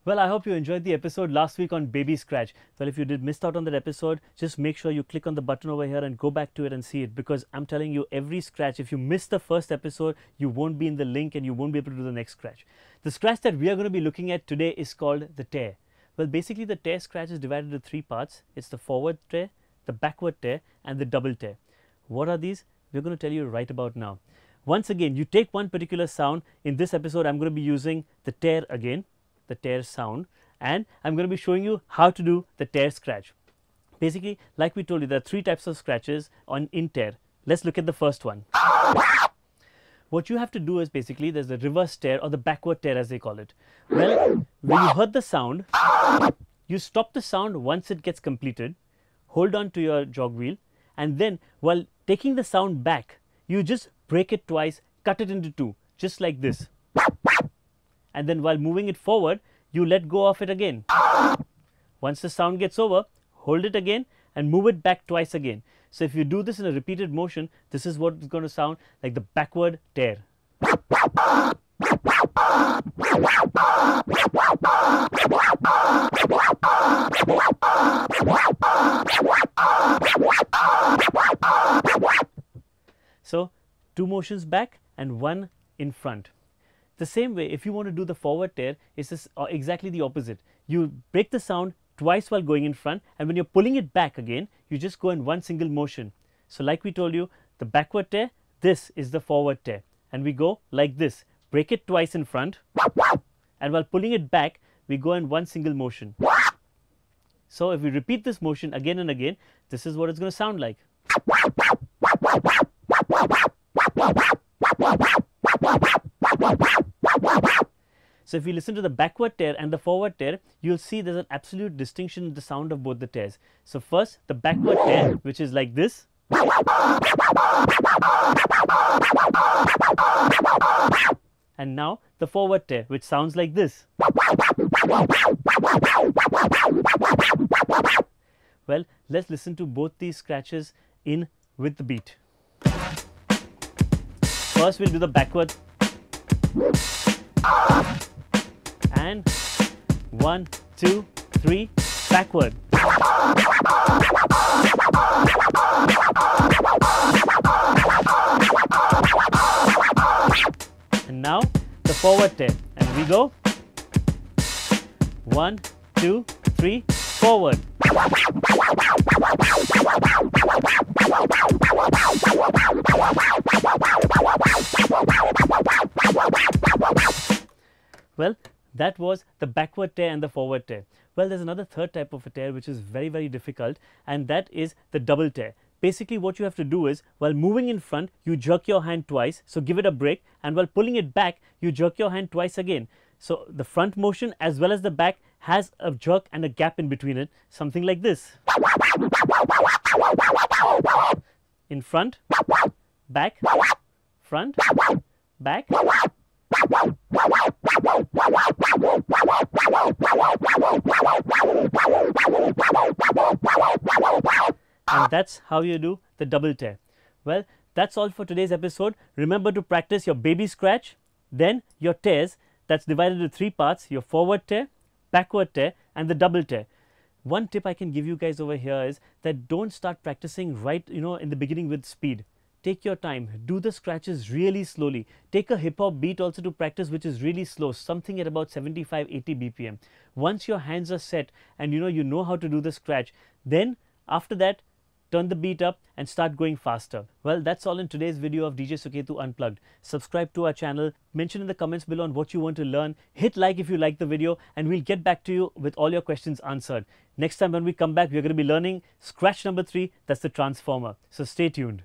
Well, I hope you enjoyed the episode last week on Baby Scratch. Well, if you did miss out on that episode, just make sure you click on the button over here and go back to it and see it, because I'm telling you, every scratch, if you miss the first episode, you won't be in the link and you won't be able to do the next scratch. The scratch that we are going to be looking at today is called the tear. Well, basically the tear scratch is divided into three parts. It's the forward tear, the backward tear and the double tear. What are these? We're going to tell you right about now. Once again, you take one particular sound. In this episode, I'm going to be using the tear again, the tear sound, and I'm going to be showing you how to do the tear scratch. Basically, like we told you, there are three types of scratches in tear. Let's look at the first one. What you have to do is basically there's the reverse tear or the backward tear as they call it. Well, when you heard the sound, you stop the sound once it gets completed, hold on to your jog wheel, and then while taking the sound back, you just break it twice, cut it into two, just like this. And then while moving it forward, you let go of it again. Once the sound gets over, hold it again and move it back twice again. So if you do this in a repeated motion, this is what it's going to sound like, the backward tear. So two motions back and one in front. The same way, if you want to do the forward tear, it's this, exactly the opposite. You break the sound twice while going in front, and when you're pulling it back again, you just go in one single motion. So like we told you, the backward tear, this is the forward tear, and we go like this. Break it twice in front, and while pulling it back, we go in one single motion. So if we repeat this motion again and again, this is what it's going to sound like. So if you listen to the backward tear and the forward tear, you'll see there's an absolute distinction in the sound of both the tears. So first, the backward tear, which is like this. And now the forward tear, which sounds like this. Well, let's listen to both these scratches in with the beat. First, we'll do the backward. And 1, 2, 3, backward. And now the forward tear, and we go 1, 2, 3, forward. Well, that was the backward tear and the forward tear. Well, there's another third type of a tear which is very, very difficult, and that is the double tear. Basically, what you have to do is, while moving in front, you jerk your hand twice, so give it a break, and while pulling it back, you jerk your hand twice again. So the front motion as well as the back has a jerk and a gap in between it, something like this. In front, back, front, back. And that's how you do the double tear. Well, that's all for today's episode. Remember to practice your baby scratch, then your tears. That's divided into three parts: your forward tear, backward tear and the double tear. One tip I can give you guys over here is that don't start practicing right, in the beginning with speed. Take your time, do the scratches really slowly. Take a hip hop beat also to practice, which is really slow, something at about 75-80 BPM. Once your hands are set and you know how to do the scratch, then after that, turn the beat up and start going faster. Well, that's all in today's video of DJ Suketu Unplugged. Subscribe to our channel, mention in the comments below on what you want to learn, hit like if you like the video, and we'll get back to you with all your questions answered. Next time when we come back, we're going to be learning scratch number 3, that's the transformer. So stay tuned.